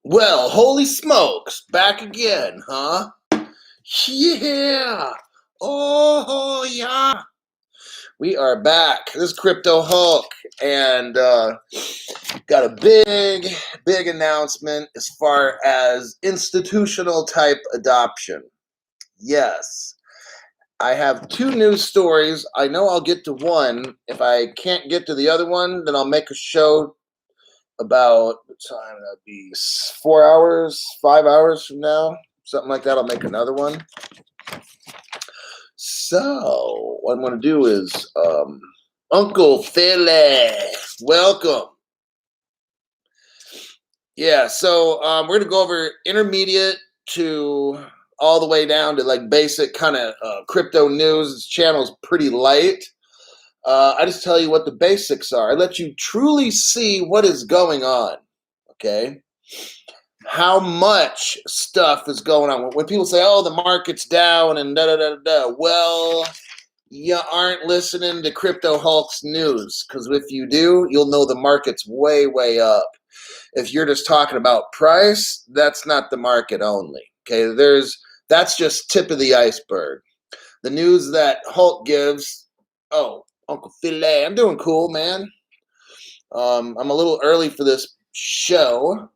Well, holy smokes, back again, huh? Yeah. Oh, yeah. We are back. This is Crypto Hulk, and got a big announcement as far as institutional type adoption. Yes. I have two news stories. I know I'll get to one. If I can't get to the other one, then I'll make a show about what time that'd be 4 hours, 5 hours from now, something like that. I'll make another one. So what I'm going to do is, Uncle Philly, welcome. Yeah, so we're gonna go over intermediate to all the way down to like basic kind of crypto news. This channel's pretty light. I just tell you what the basics are. I let you truly see what is going on. Okay. How much stuff is going on. When people say, oh, the market's down and da da da da, well, you aren't listening to Crypto Hulk's news, because if you do, you'll know the market's way up. If you're just talking about price, that's not the market only. Okay, that's just tip of the iceberg. The news that Hulk gives, oh, Uncle Filet, I'm doing cool, man. I'm a little early for this show.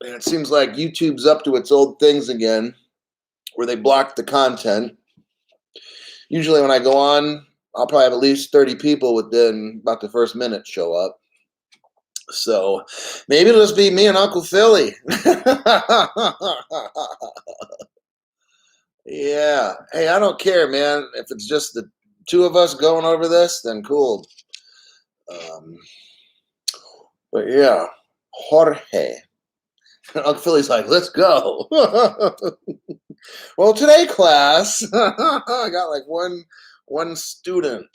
And it seems like YouTube's up to its old things again, where they block the content. Usually when I go on, I'll probably have at least 30 people within about the first minute show up. So maybe it'll just be me and Uncle Philly. Yeah. Hey, I don't care, man. If it's just the two of us going over this, then cool. Um, but yeah, Jorge. Uncle Philly's like, let's go. Well, today, class, I got like one student.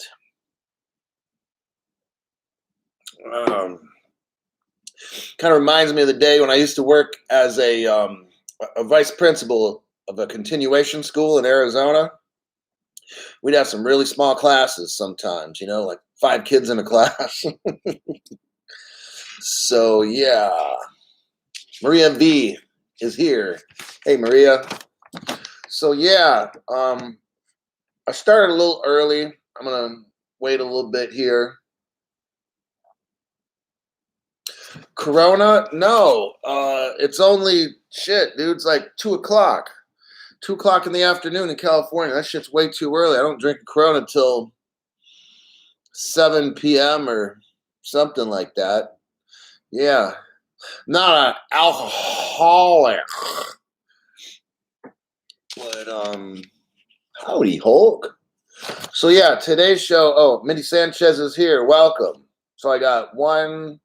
Kind of reminds me of the day when I used to work as a vice principal of a continuation school in Arizona. We'd have some really small classes sometimes, like 5 kids in a class. So yeah, Maria V is here. Hey, Maria. So yeah, I started a little early. I'm gonna wait a little bit here. Corona? No. It's only shit, dude. It's like 2 o'clock. 2 o'clock in the afternoon in California. That shit's way too early. I don't drink a Corona until 7 p.m. or something like that. Yeah. Not an alcoholic. But howdy, Hulk. So yeah, today's show. Oh, Mindy Sanchez is here. Welcome. So I got 1,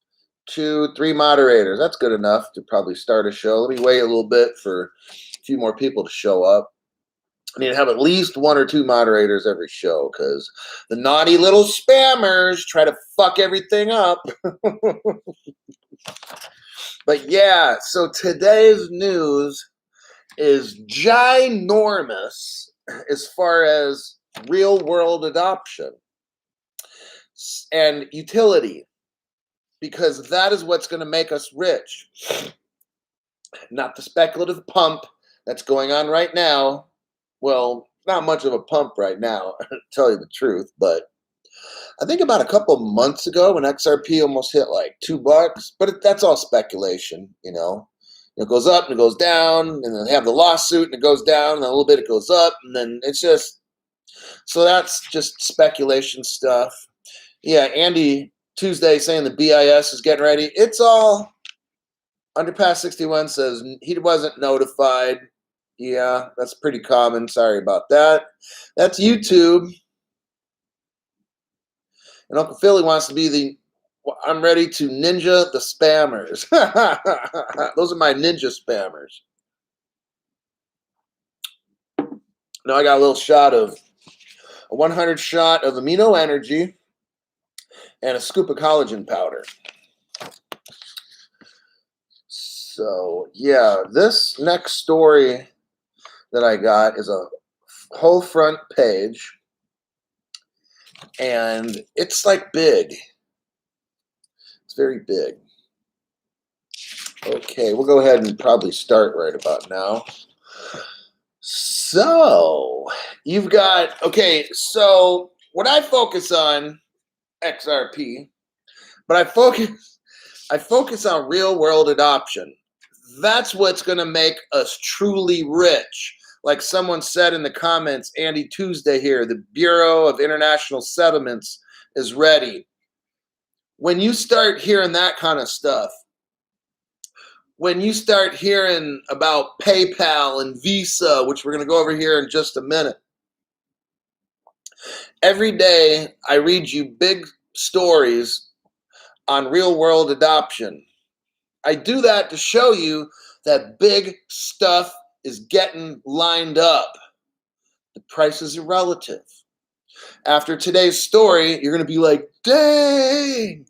2, 3 moderators. That's good enough to probably start a show. Let me wait a little bit for a few more people to show up. I need to have at least 1 or 2 moderators every show, because the naughty little spammers try to fuck everything up. But yeah, so today's news is ginormous as far as real world adoption and utility, because that is what's going to make us rich, not the speculative pump that's going on right now. Well, not much of a pump right now, to tell you the truth, but I think about a couple months ago when XRP almost hit like $2, but that's all speculation, It goes up and it goes down, and then they have the lawsuit and it goes down, and a little bit it goes up, and then it's just, so that's just speculation stuff. Yeah, Andy Tuesday saying the BIS is getting ready. It's all, Underpass 61 says he wasn't notified. Yeah, that's pretty common. Sorry about that. That's YouTube. And Uncle Philly wants to be I'm ready to ninja the spammers. Those are my ninja spammers. Now I got a little shot of a 100 shot of amino energy and a scoop of collagen powder. So yeah, this next story that I got is a whole front page, and it's like big. It's very big. Okay, we'll go ahead and probably start right about now. So, you've got, okay, so what I focus on, XRP, but I focus on real world adoption. That's what's going to make us truly rich. Like someone said in the comments, Andy Tuesday here, the Bureau of International Settlements is ready. When you start hearing that kind of stuff, when you start hearing about PayPal and Visa, which we're going to go over here in just a minute, every day I read you big stories on real world adoption. I do that to show you that big stuff is getting lined up. The prices are relative. After today's story, you're going to be like, dang,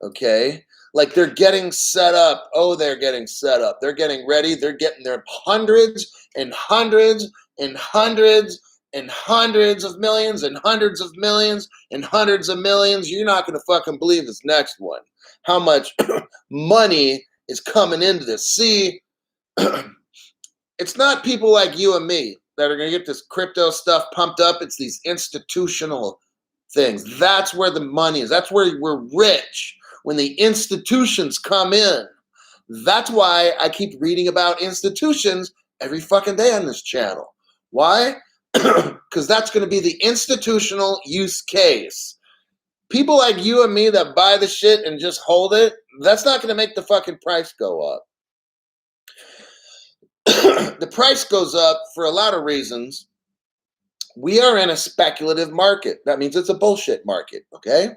okay? Like they're getting set up. Oh, they're getting set up. They're getting ready. They're getting their hundreds and hundreds and hundreds and hundreds of millions and hundreds of millions and hundreds of millions. You're not going to fucking believe this next one. How much money is coming into this. See, it's not people like you and me that are going to get this crypto stuff pumped up. It's these institutional things. That's where the money is. That's where we're rich, when the institutions come in. That's why I keep reading about institutions every fucking day on this channel. Why? Because that's going to be the institutional use case. People like you and me that buy the shit and just hold it, that's not going to make the fucking price go up. The price goes up for a lot of reasons. We are in a speculative market. That means it's a bullshit market, okay?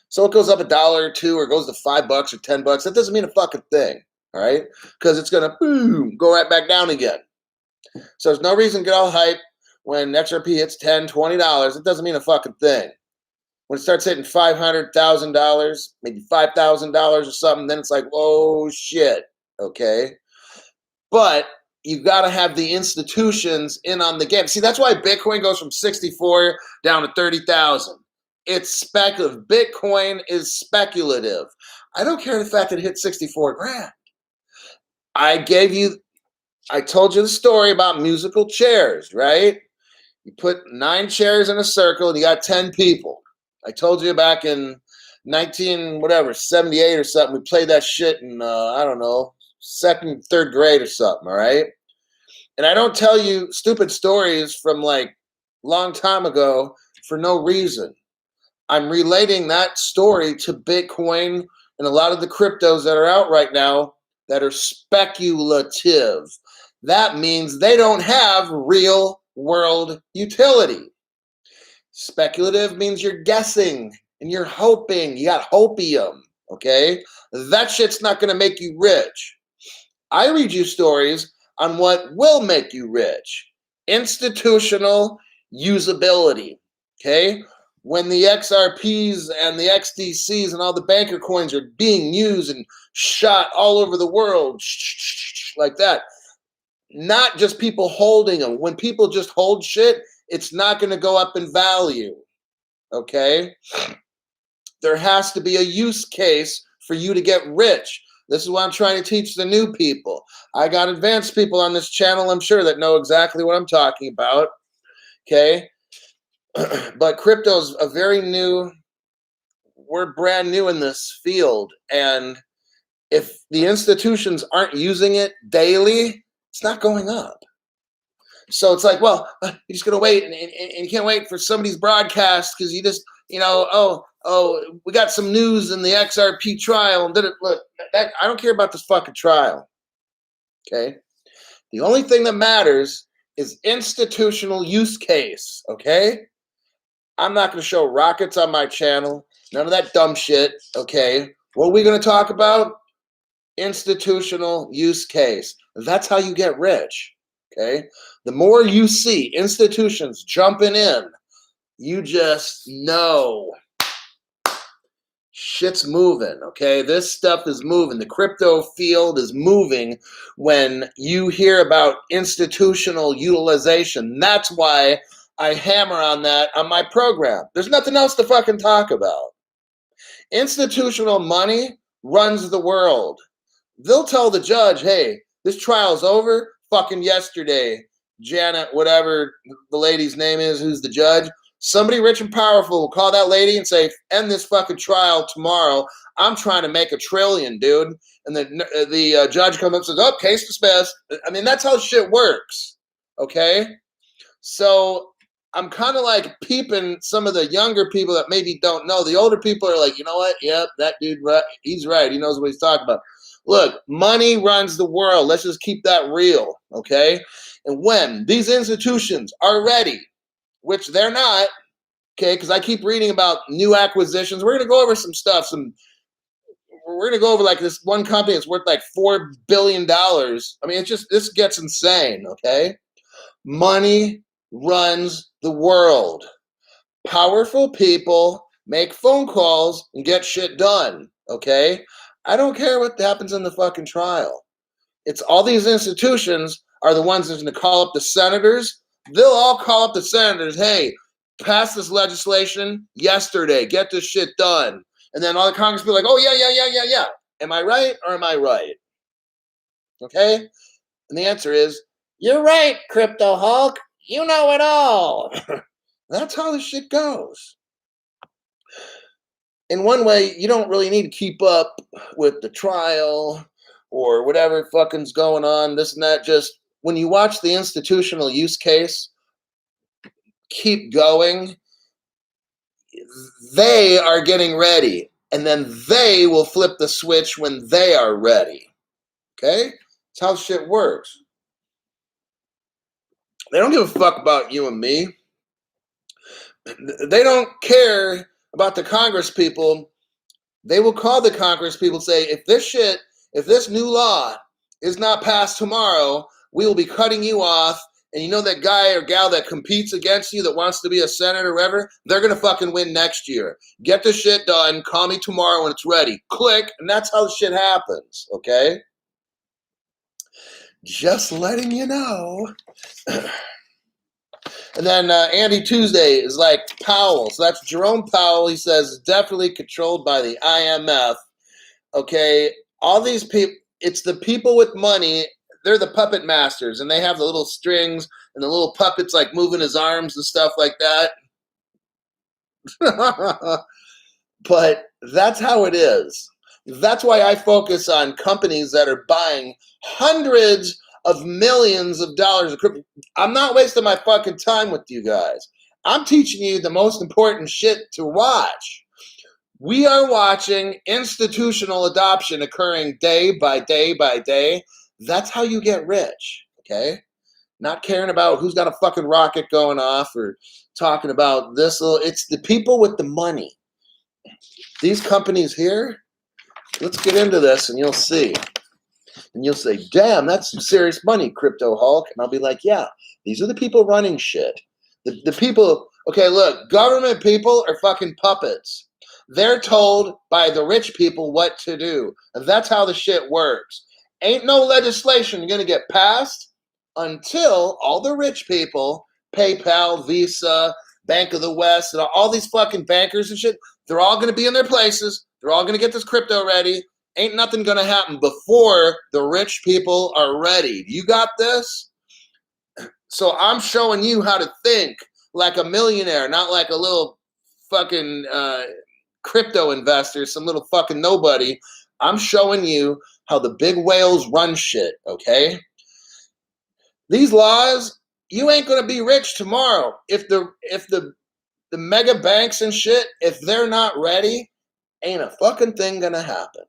So it goes up $1 or $2 or goes to $5 or $10. That doesn't mean a fucking thing, all right? Because it's going to boom, go right back down again. So there's no reason to get all hype when XRP hits $10, $20. It doesn't mean a fucking thing. When it starts hitting $500, $1,000, maybe $5,000 or something, then it's like, oh shit, okay? But you've got to have the institutions in on the game. See, that's why Bitcoin goes from 64 down to 30,000. It's speculative. Bitcoin is speculative. I don't care the fact that it hit 64 grand. I told you the story about musical chairs, right? You put 9 chairs in a circle and you got 10 people. I told you back in 78 or something, we played that shit in, I don't know, 2nd, 3rd grade or something, all right? And I don't tell you stupid stories from like long time ago for no reason. I'm relating that story to Bitcoin and a lot of the cryptos that are out right now that are speculative. That means they don't have real world utility. Speculative means you're guessing and you're hoping. You got hopium, okay? That shit's not going to make you rich. I read you stories on what will make you rich. Institutional usability, okay? When the XRPs and the XDCs and all the banker coins are being used and shot all over the world, like that, not just people holding them. When people just hold shit, it's not going to go up in value, okay? There has to be a use case for you to get rich. This is what I'm trying to teach the new people. I got advanced people on this channel, I'm sure, that know exactly what I'm talking about, okay? But crypto's a very new, we're brand new in this field, and if the institutions aren't using it daily, it's not going up. So it's like, well, you're just going to wait, and you can't wait for somebody's broadcast because you just, we got some news in the XRP trial. And look, I don't care about this fucking trial, okay? The only thing that matters is institutional use case, okay? I'm not going to show rockets on my channel, none of that dumb shit, okay? What are we going to talk about? Institutional use case. That's how you get rich, okay? The more you see institutions jumping in, you just know shit's moving, okay? This stuff is moving. The crypto field is moving when you hear about institutional utilization. That's why I hammer on that on my program. There's nothing else to fucking talk about. Institutional money runs the world. they'll tell the judge, hey, this trial's over fucking yesterday. Janet, whatever the lady's name is, who's the judge, somebody rich and powerful will call that lady and say, end this fucking trial tomorrow. I'm trying to make $1 trillion, dude. And the judge comes up and says, oh, case dismissed. I mean, that's how shit works. Okay? So I'm kind of like peeping some of the younger people that maybe don't know. The older people are like, you know what? Yep, that dude, he's right. He knows what he's talking about. Look, money runs the world. Let's just keep that real, okay? And when these institutions are ready, which they're not, okay, because I keep reading about new acquisitions. We're going to go over some stuff. We're going to go over like this one company that's worth like $4 billion. I mean, it's just, this gets insane, okay? Money runs the world. Powerful people make phone calls and get shit done, okay? I don't care what happens in the fucking trial. It's all these institutions are the ones that's going to call up the senators. They'll all call up the senators, hey, pass this legislation yesterday. Get this shit done. And then all the Congress will be like, oh, yeah. Am I right or am I right? Okay? And the answer is, you're right, Crypto Hulk. You know it all. That's how this shit goes. In one way, you don't really need to keep up with the trial or whatever fucking's going on, this and that. Just when you watch the institutional use case keep going, they are getting ready. And then they will flip the switch when they are ready. Okay? That's how shit works. They don't give a fuck about you and me. They don't care about the Congress people. They will call the Congress people and say, if this new law is not passed tomorrow, we will be cutting you off. And you know that guy or gal that competes against you that wants to be a senator or whatever, they're going to fucking win next year. Get the shit done. Call me tomorrow when it's ready. Click. And that's how the shit happens. Okay? Just letting you know. And then Andy Tuesday is like Powell. So that's Jerome Powell. He says definitely controlled by the IMF. Okay, all these people, it's the people with money. They're the puppet masters, and they have the little strings and the little puppets like moving his arms and stuff like that. But that's how it is. That's why I focus on companies that are buying hundreds of millions of dollars of crypto. I'm not wasting my fucking time with you guys. I'm teaching you the most important shit to watch. We are watching institutional adoption occurring day by day by day. That's how you get rich, okay? Not caring about who's got a fucking rocket going off or talking about this. It's the people with the money. These companies here, let's get into this and you'll see. And you'll say, damn, that's some serious money, Crypto Hulk. And I'll be like, yeah, these are the people running shit. The people, okay, look, government people are fucking puppets. They're told by the rich people what to do. And that's how the shit works. Ain't no legislation going to get passed until all the rich people, PayPal, Visa, Bank of the West, and all these fucking bankers and shit, they're all going to be in their places. They're all going to get this crypto ready. Ain't nothing going to happen before the rich people are ready. You got this? So I'm showing you how to think like a millionaire, not like a little fucking crypto investor, some little fucking nobody. I'm showing you how the big whales run shit, okay? These laws, you ain't going to be rich tomorrow. If the mega banks and shit, if they're not ready, ain't a fucking thing going to happen.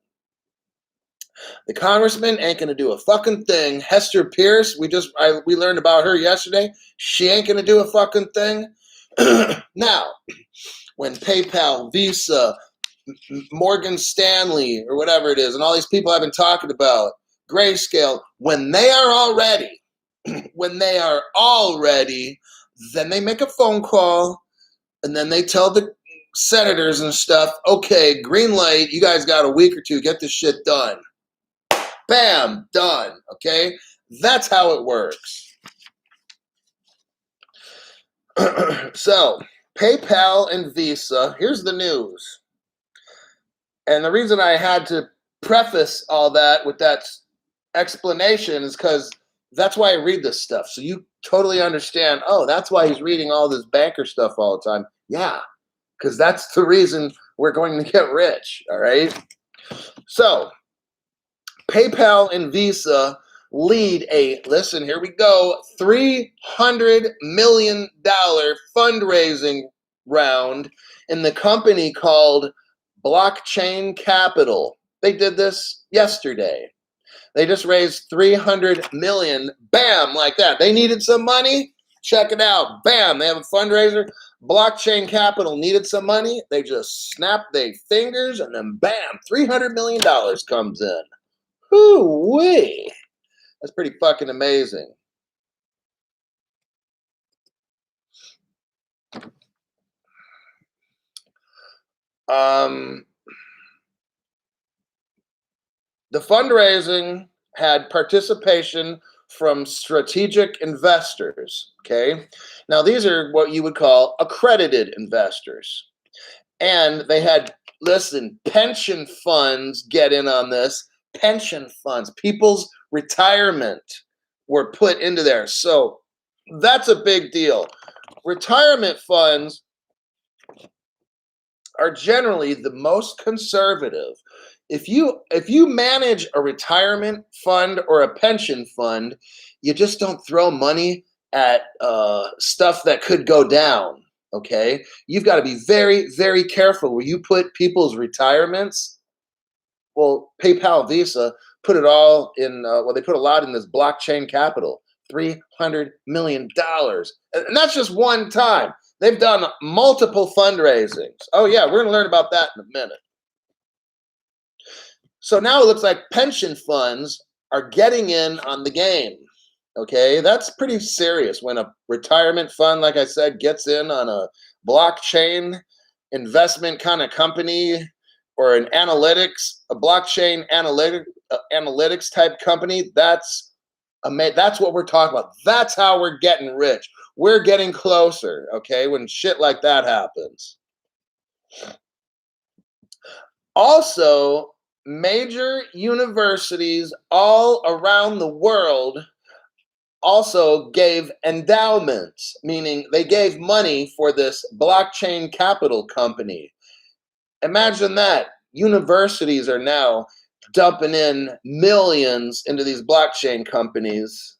The congressman ain't gonna do a fucking thing. Hester Pierce, we learned about her yesterday. She ain't gonna do a fucking thing. Now, when PayPal, Visa, Morgan Stanley, or whatever it is, and all these people I've been talking about, Grayscale, when they are all ready, then they make a phone call, and then they tell the senators and stuff, okay, green light, you guys got a week or two, get this shit done. Bam, done, okay? That's how it works. So, PayPal and Visa, here's the news. And the reason I had to preface all that with that explanation is because that's why I read this stuff. So you totally understand, oh, that's why he's reading all this banker stuff all the time. Yeah, because that's the reason we're going to get rich. All right. So PayPal and Visa lead a, listen, here we go, $300 million fundraising round in the company called Blockchain Capital. They did this yesterday. They just raised 300 million, bam, like that. They needed some money. Check it out. Bam, they have a fundraiser. Blockchain Capital needed some money. They just snapped their fingers and then bam, $300 million comes in. Whoo-wee. That's pretty fucking amazing. The fundraising had participation from strategic investors. Okay. Now, these are what you would call accredited investors. And they had, listen, pension funds get in on this. Pension funds, people's retirement were put into there. So that's a big deal. Retirement funds are generally the most conservative. If you manage a retirement fund or a pension fund, you just don't throw money at stuff that could go down. Okay, you've got to be very, very careful where you put people's retirements. Well, PayPal, Visa put it all in. Well, they put a lot in this blockchain capital, $300 million, and that's just one time. They've done multiple fundraisings. Oh yeah, we're going to learn about that in a minute. So now it looks like pension funds are getting in on the game. Okay, that's pretty serious when a retirement fund, like I said, gets in on a blockchain investment kind of company or a blockchain analytics type company. That's what we're talking about. That's how we're getting rich. We're getting closer. Okay, when shit like that happens. Also, major universities all around the world also gave endowments, meaning they gave money for this blockchain capital company. Imagine that. Universities are now dumping in millions into these blockchain companies.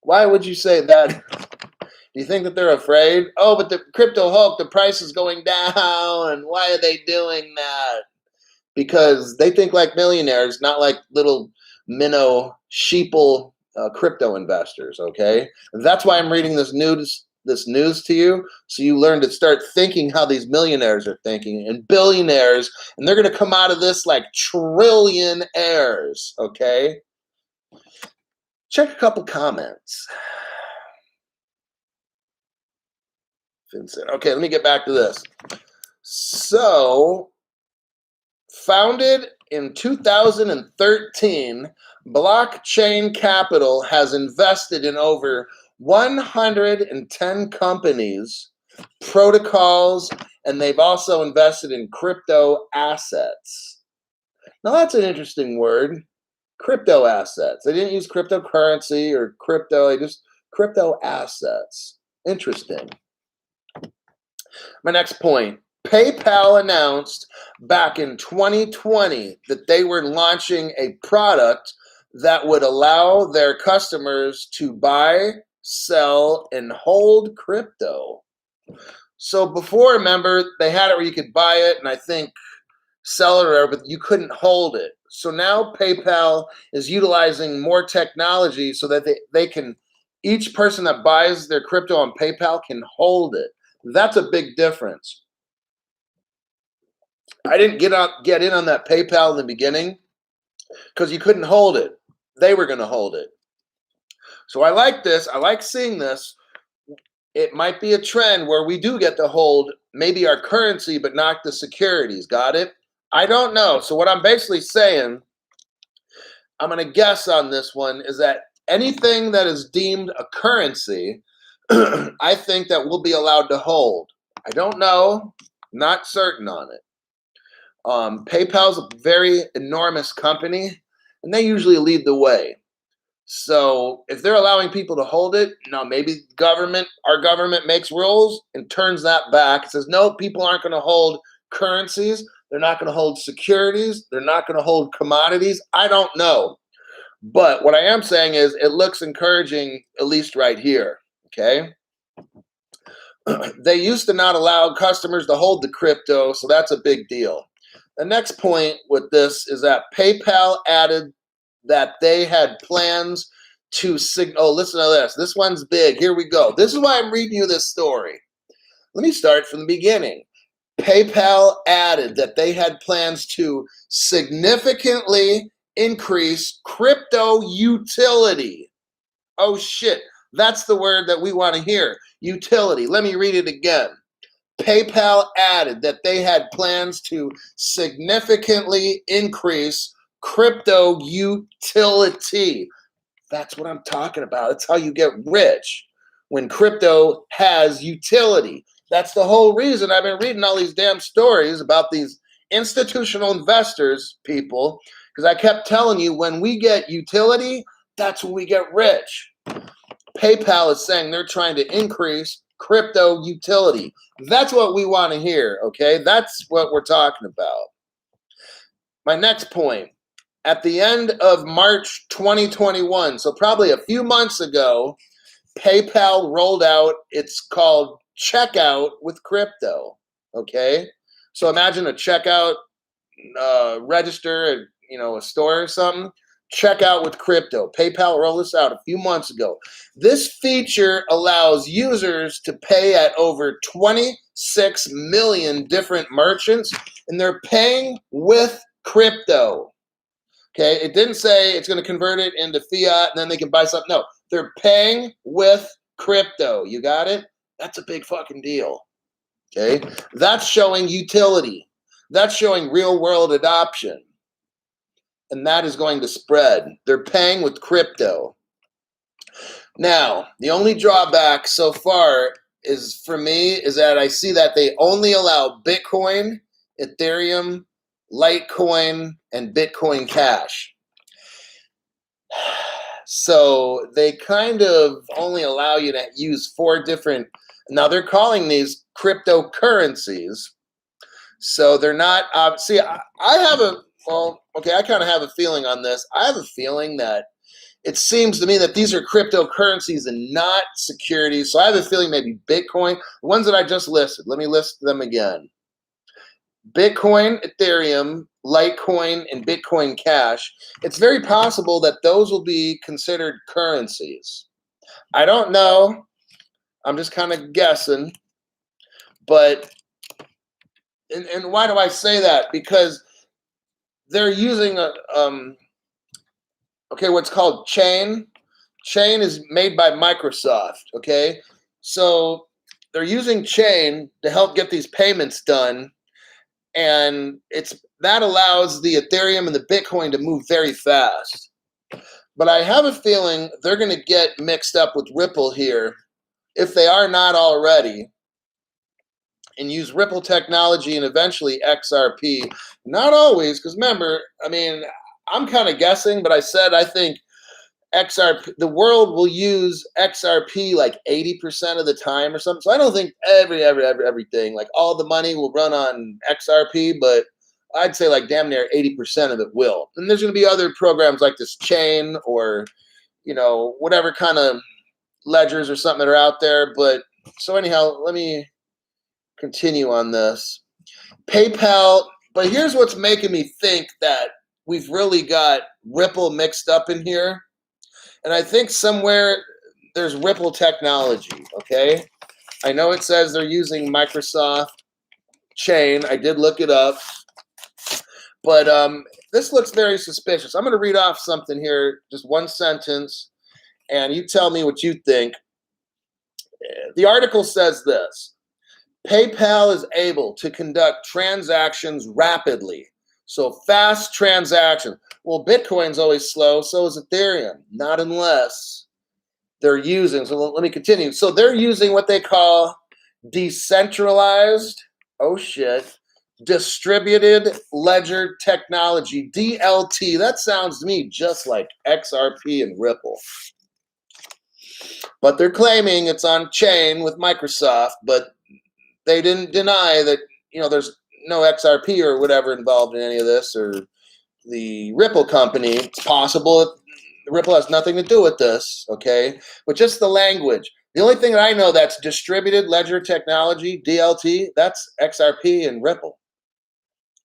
Why would you say that? Do you think that they're afraid? Oh, but the crypto Hulk, the price is going down. And why are they doing that? Because they think like millionaires, not like little minnow sheeple crypto investors. Okay, and that's why I'm reading this news to you, so you learn to start thinking how these millionaires are thinking and billionaires, and they're going to come out of this like trillionaires. Okay, check a couple comments. Vincent. Okay, let me get back to this. So, founded in 2013, Blockchain Capital has invested in over 110 companies, protocols, and they've also invested in crypto assets. Now, that's an interesting word, crypto assets. They didn't use cryptocurrency or crypto, they just crypto assets. Interesting. My next point. PayPal announced back in 2020 that they were launching a product that would allow their customers to buy, sell, and hold crypto. So before, remember, they had it where you could buy it and I think sell it or whatever, but you couldn't hold it. So now PayPal is utilizing more technology so that they can, each person that buys their crypto on PayPal can hold it. That's a big difference. I didn't get in on that PayPal in the beginning because you couldn't hold it. They were going to hold it. So I like this. I like seeing this. It might be a trend where we do get to hold maybe our currency, but not the securities. Got it? I don't know. So what I'm basically saying, I'm going to guess on this one, is that anything that is deemed a currency, I think that we'll be allowed to hold. I don't know. Not certain on it. PayPal's a very enormous company, and they usually lead the way. So if they're allowing people to hold it, now maybe our government makes rules and turns that back. It says, no, people aren't going to hold currencies. They're not going to hold securities. They're not going to hold commodities. I don't know. But what I am saying is it looks encouraging, at least right here. Okay. They used to not allow customers to hold the crypto, so that's a big deal. The next point with this is that PayPal added that they had plans to oh, listen to this. This one's big. Here we go. This is why I'm reading you this story. Let me start from the beginning. PayPal added that they had plans to significantly increase crypto utility. Oh shit. That's the word that we want to hear. Utility. Let me read it again. PayPal added that they had plans to significantly increase crypto utility. That's what I'm talking about. That's how you get rich, when crypto has utility. That's the whole reason I've been reading all these damn stories about these institutional investors, people, because I kept telling you, when we get utility, that's when we get rich. PayPal is saying they're trying to increase crypto utility. That's what we want to hear, okay? That's what we're talking about. My next point, at the end of March 2021, so probably a few months ago, PayPal rolled out, it's called checkout with crypto, okay? So imagine a checkout register at, a store or something. Checkout with crypto. PayPal rolled this out a few months ago. This feature allows users to pay at over 26 million different merchants, and they're paying with crypto. Okay, it didn't say it's going to convert it into fiat and then they can buy something. No, they're paying with crypto. You got it? That's a big fucking deal. Okay, that's showing utility. That's showing real world adoption. And that is going to spread. They're paying with crypto. Now, the only drawback so far is, for me, is that I see that they only allow Bitcoin, Ethereum, Litecoin, and Bitcoin Cash. So they kind of only allow you to use 4 different, now they're calling these cryptocurrencies. So they're not, I have a, well, okay, I kind of have a feeling on this. I have a feeling that it seems to me that these are cryptocurrencies and not securities. So I have a feeling maybe Bitcoin, the ones that I just listed, let me list them again. Bitcoin, Ethereum, Litecoin, and Bitcoin Cash. It's very possible that those will be considered currencies. I don't know. I'm just kind of guessing. But, and why do I say that? Because they're using what's called Chain. Chain is made by Microsoft, okay? So they're using Chain to help get these payments done, and that allows the Ethereum and the Bitcoin to move very fast. But I have a feeling they're going to get mixed up with Ripple here, if they are not already, and use Ripple technology and eventually XRP. Not always, because remember, I'm kind of guessing, but I said I think XRP, the world will use XRP like 80% of the time or something. So I don't think everything, like all the money will run on XRP, but I'd say like damn near 80% of it will. And there's going to be other programs like this Chain or, whatever kind of ledgers or something that are out there. But so anyhow, let me continue on this. PayPal, but here's what's making me think that we've really got Ripple mixed up in here. And I think somewhere there's Ripple technology, okay? I know it says they're using Microsoft Chain. I did look it up. But this looks very suspicious. I'm going to read off something here, just one sentence, and you tell me what you think. The article says this: PayPal is able to conduct transactions rapidly. So fast transactions. Well, Bitcoin's always slow, so is Ethereum. Not unless they're using, so let me continue. So they're using what they call decentralized, oh shit, Distributed Ledger Technology, DLT. That sounds to me just like XRP and Ripple. But they're claiming it's on chain with Microsoft, but they didn't deny that, there's no XRP or whatever involved in any of this, or the Ripple company. It's possible Ripple has nothing to do with this, okay? But just the language. The only thing that I know that's distributed ledger technology, DLT, that's XRP and Ripple.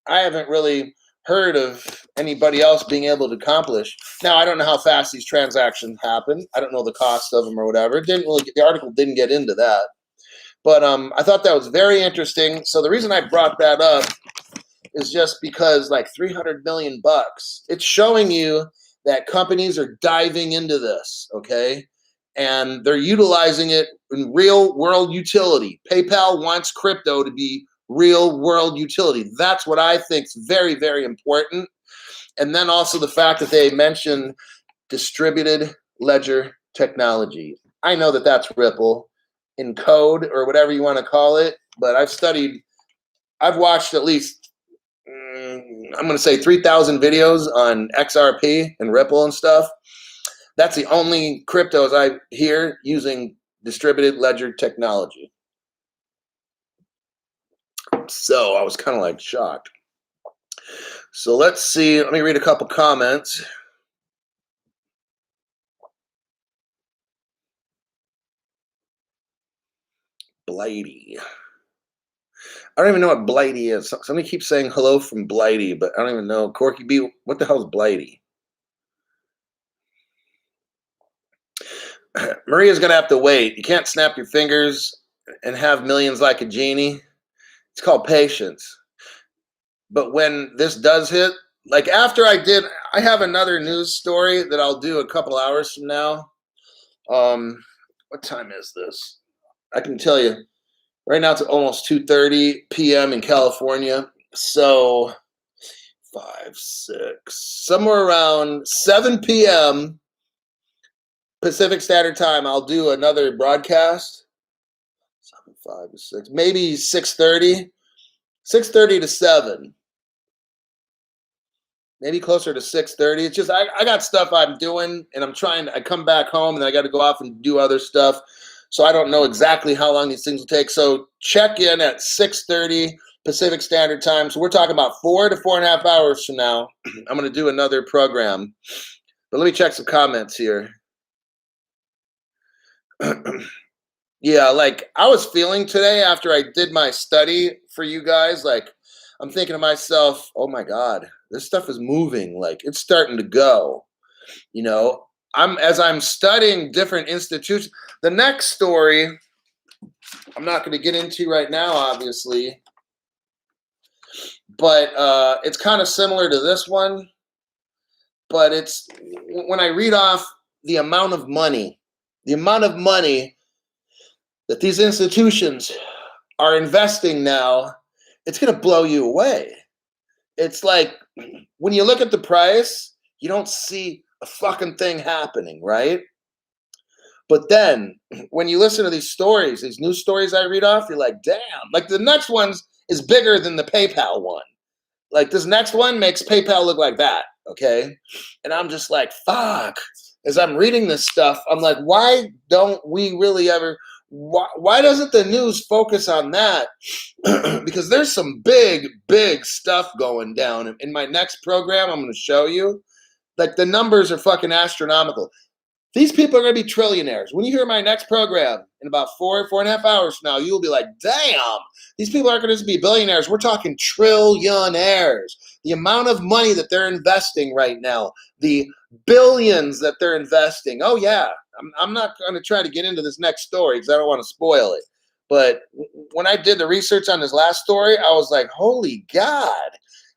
I haven't really heard of anybody else being able to accomplish. Now, I don't know how fast these transactions happen. I don't know the cost of them or whatever. The article didn't get into that. But I thought that was very interesting. So the reason I brought that up is just because, like, 300 million bucks, it's showing you that companies are diving into this, okay? And they're utilizing it in real world utility. PayPal wants crypto to be real world utility. That's what I think is very, very important. And then also the fact that they mention distributed ledger technology. I know that that's Ripple in code or whatever you want to call it, but I've watched at least, I'm going to say 3,000 videos on XRP and Ripple and stuff. That's the only cryptos I hear using distributed ledger technology. So I was kind of like shocked. So let's see. Let me read a couple comments. Blighty. I don't even know what Blighty is. Somebody keeps saying hello from Blighty, but I don't even know. Corky B, what the hell is Blighty? Maria's going to have to wait. You can't snap your fingers and have millions like a genie. It's called patience. But when this does hit, like after I have another news story that I'll do a couple hours from now. What time is this? I can tell you. Right now it's almost 2:30 p.m. in California. So 5, 6, somewhere around 7 p.m. Pacific Standard Time, I'll do another broadcast. 7, 5 to 6, maybe 6:30. 6:30 to 7. Maybe closer to 6:30. It's just I got stuff I'm doing, and I come back home and I got to go off and do other stuff. So I don't know exactly how long these things will take. So check in at 6:30 Pacific Standard Time. So we're talking about 4 to 4.5 hours from now. I'm going to do another program. But let me check some comments here. Yeah, like I was feeling today after I did my study for you guys, like I'm thinking to myself, oh my God, this stuff is moving. Like it's starting to go. As I'm studying different institutions. The next story I'm not going to get into right now, obviously, but it's kind of similar to this one. But it's when I read off the amount of money that these institutions are investing now, it's going to blow you away. It's like when you look at the price, you don't see a fucking thing happening, right? But then when you listen to these stories, these news stories I read off, you're like, damn. Like the next one is bigger than the PayPal one. Like this next one makes PayPal look like that, okay? And I'm just like, fuck. As I'm reading this stuff, I'm like, why don't we really ever, why doesn't the news focus on that? Because there's some big, big stuff going down. In my next program, I'm going to show you, like the numbers are fucking astronomical. These people are going to be trillionaires. When you hear my next program in about 4.5 hours from now, you'll be like, damn, these people aren't going to just be billionaires. We're talking trillionaires. The amount of money that they're investing right now, the billions that they're investing. Oh, yeah. I'm not going to try to get into this next story because I don't want to spoil it. But when I did the research on this last story, I was like, holy God,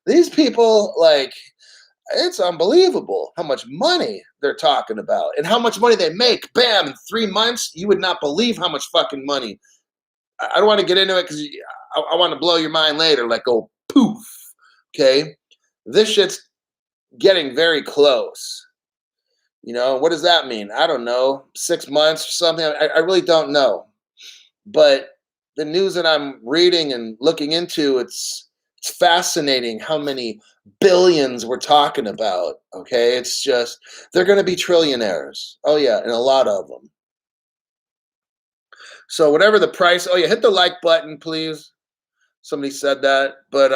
these people, like, it's unbelievable how much money they're talking about and how much money they make. Bam, in 3 months, you would not believe how much fucking money. I don't want to get into it because I want to blow your mind later, like go poof, okay? This shit's getting very close. What does that mean? I don't know, 6 months or something. I really don't know. But the news that I'm reading and looking into, it's It's fascinating how many billions we're talking about. Okay, it's just they're going to be trillionaires. Oh yeah, and a lot of them. So whatever the price. Oh yeah, hit the like button, please. Somebody said that, but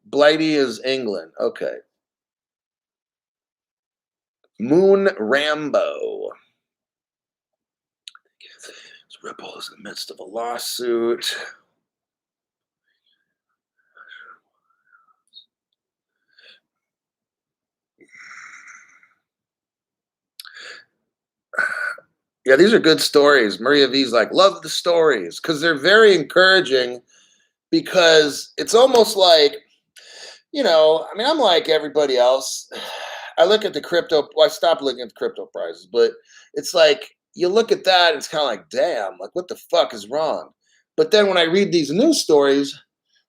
Blighty is England. Okay. Moon Rambo. Ripple is in the midst of a lawsuit. Yeah, these are good stories. Maria V's like, love the stories because they're very encouraging because it's almost like, I mean, I'm like everybody else. I look at the crypto, well, I stopped looking at the crypto prices, but it's like you look at that, it's kind of like, damn, like what the fuck is wrong? But then when I read these news stories,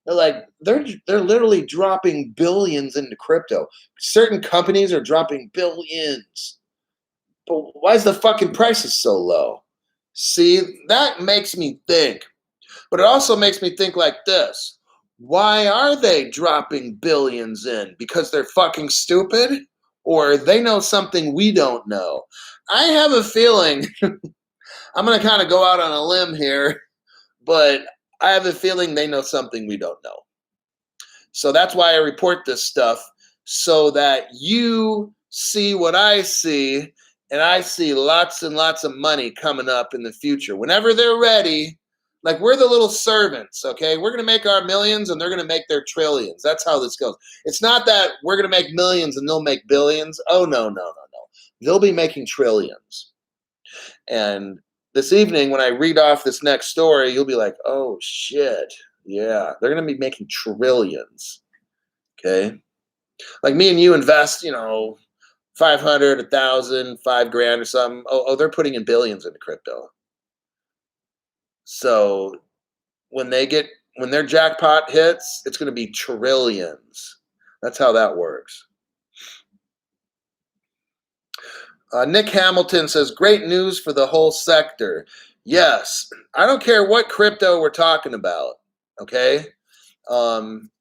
they're like they're literally dropping billions into crypto. Certain companies are dropping billions. But why is the fucking prices so low? See, that makes me think. But it also makes me think like this. Why are they dropping billions in? Because they're fucking stupid? Or they know something we don't know? I have a feeling, I'm going to kind of go out on a limb here, but I have a feeling they know something we don't know. So that's why I report this stuff so that you see what I see, and I see lots and lots of money coming up in the future. Whenever they're ready, like we're the little servants, okay? We're going to make our millions and they're going to make their trillions. That's how this goes. It's not that we're going to make millions and they'll make billions. Oh, no, no, no, no. They'll be making trillions. And this evening, when I read off this next story, you'll be like, oh, shit. Yeah, they're going to be making trillions. Okay. Like me and you invest, 500, 1,000, 5 grand or something. Oh, they're putting in billions into crypto. So when their jackpot hits, it's going to be trillions. That's how that works. Nick Hamilton says, great news for the whole sector. Yes. I don't care what crypto we're talking about. Okay. Um,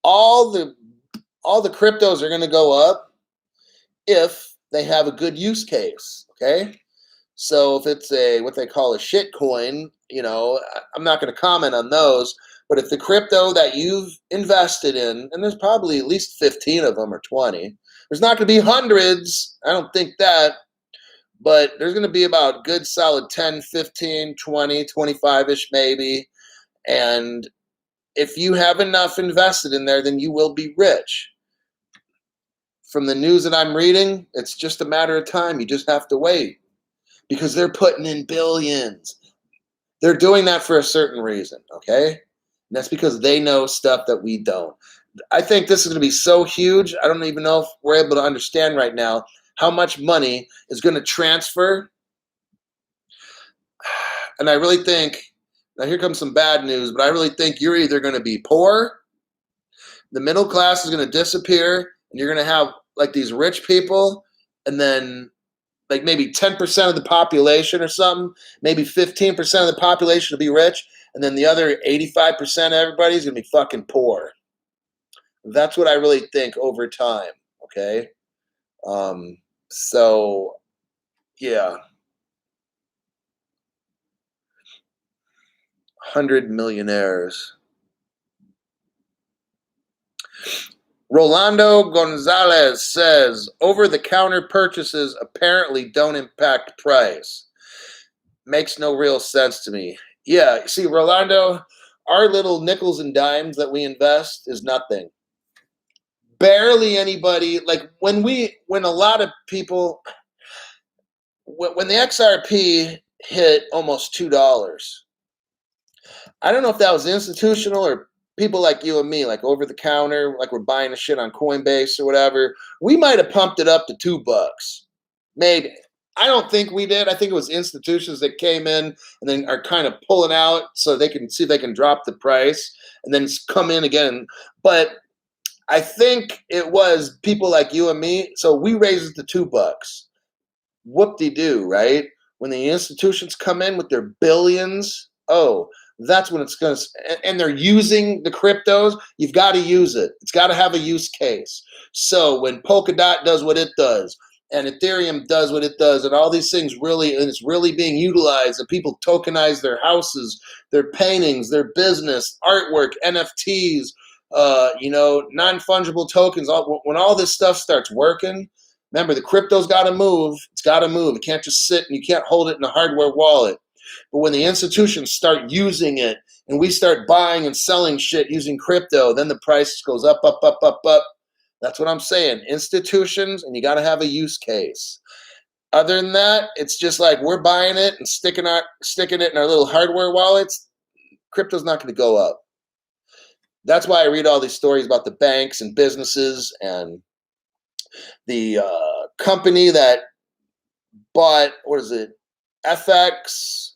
all the cryptos are going to go up if they have a good use case. Okay. So if it's what they call a shit coin, I'm not going to comment on those. But if the crypto that you've invested in, and there's probably at least 15 of them or 20, there's not going to be hundreds. I don't think that. But there's going to be about good solid 10, 15, 20, 25-ish maybe. And if you have enough invested in there, then you will be rich. From the news that I'm reading, it's just a matter of time. You just have to wait because they're putting in billions. They're doing that for a certain reason, okay? And that's because they know stuff that we don't. I think this is going to be so huge. I don't even know if we're able to understand right now how much money is going to transfer. And I really think, now here comes some bad news, but I really think you're either going to be poor, the middle class is going to disappear, and you're going to have like these rich people, and then like maybe 10% of the population or something, maybe 15% of the population will be rich, and then the other 85% of everybody is going to be fucking poor. That's what I really think over time, okay? So, yeah. 100 millionaires. Rolando Gonzalez says, over-the-counter purchases apparently don't impact price. Makes no real sense to me. Yeah, see, Rolando, our little nickels and dimes that we invest is nothing. Barely anybody, like when a lot of people, when the XRP hit almost $2, I don't know if that was institutional or people like you and me, like over the counter, like we're buying a shit on Coinbase or whatever. We might have pumped it up to $2. Maybe. I don't think we did. I think it was institutions that came in and then are kind of pulling out so they can see if they can drop the price and then come in again. But I think it was people like you and me. So we raised it to $2. Whoop-de-doo, right? When the institutions come in with their billions, oh, that's when it's going to, and they're using the cryptos. You've got to use it. It's got to have a use case. So when Polkadot does what it does, and Ethereum does what it does, and all these things really, and it's really being utilized, and people tokenize their houses, their paintings, their business, artwork, NFTs, non-fungible tokens. When all this stuff starts working, remember the crypto's got to move. It's got to move. It can't just sit, and you can't hold it in a hardware wallet. But when the institutions start using it, and we start buying and selling shit using crypto, then the price goes up, up, up, up, up. That's what I'm saying. Institutions, and you got to have a use case. Other than that, it's just like we're buying it and sticking it in our little hardware wallets. Crypto's not going to go up. That's why I read all these stories about the banks and businesses and the company that bought, what is it, FX,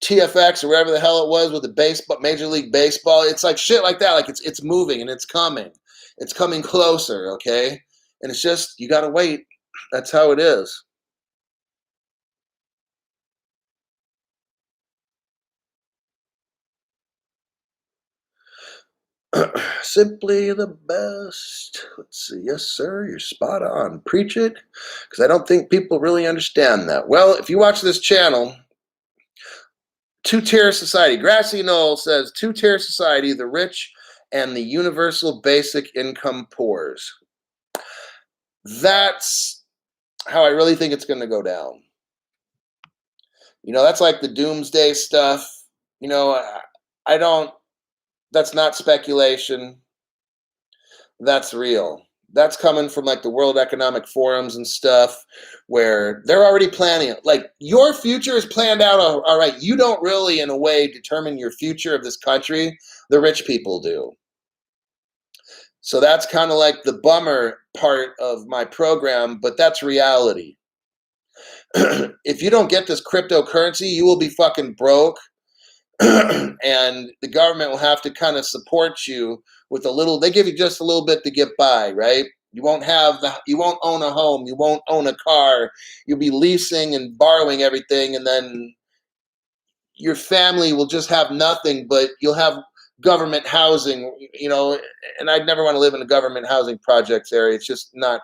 TFX, or whatever the hell it was with the baseball, Major League Baseball. It's like shit like that. Like it's moving and it's coming. It's coming closer, okay? And it's just, you got to wait. That's how it is. Simply the best. Let's see. Yes, sir. You're spot on. Preach it. Because I don't think people really understand that. Well, if you watch this channel, two-tier society. Grassy Knoll says two-tier society, the rich and the universal basic income poors. That's how I really think it's going to go down. That's like the doomsday stuff. I don't, that's not speculation. That's real. That's coming from like the World Economic Forums and stuff where they're already planning it. Like your future is planned out. All right. You don't really, in a way, determine your future of this country. The rich people do. So that's kind of like the bummer part of my program, but that's reality. If you don't get this cryptocurrency, you will be fucking broke. And the government will have to kind of support you with a little. They give you just a little bit to get by, right? You won't own a home, you won't own a car, you'll be leasing and borrowing everything, and then your family will just have nothing, but you'll have government housing, and I'd never want to live in a government housing projects area. It's just not,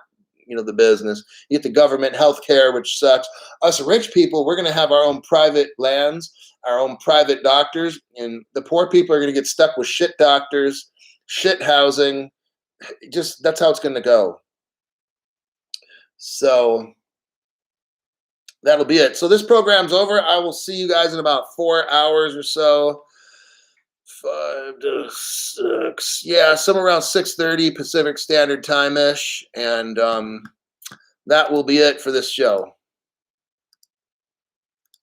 the business. You get the government health care, which sucks. Us rich people, we're going to have our own private lands, our own private doctors, and the poor people are going to get stuck with shit doctors, shit housing. Just, that's how it's going to go. So that'll be it. So this program's over. I will see you guys in about 4 hours or so. 5 to 6, yeah, somewhere around 6:30 Pacific Standard Time-ish, and that will be it for this show.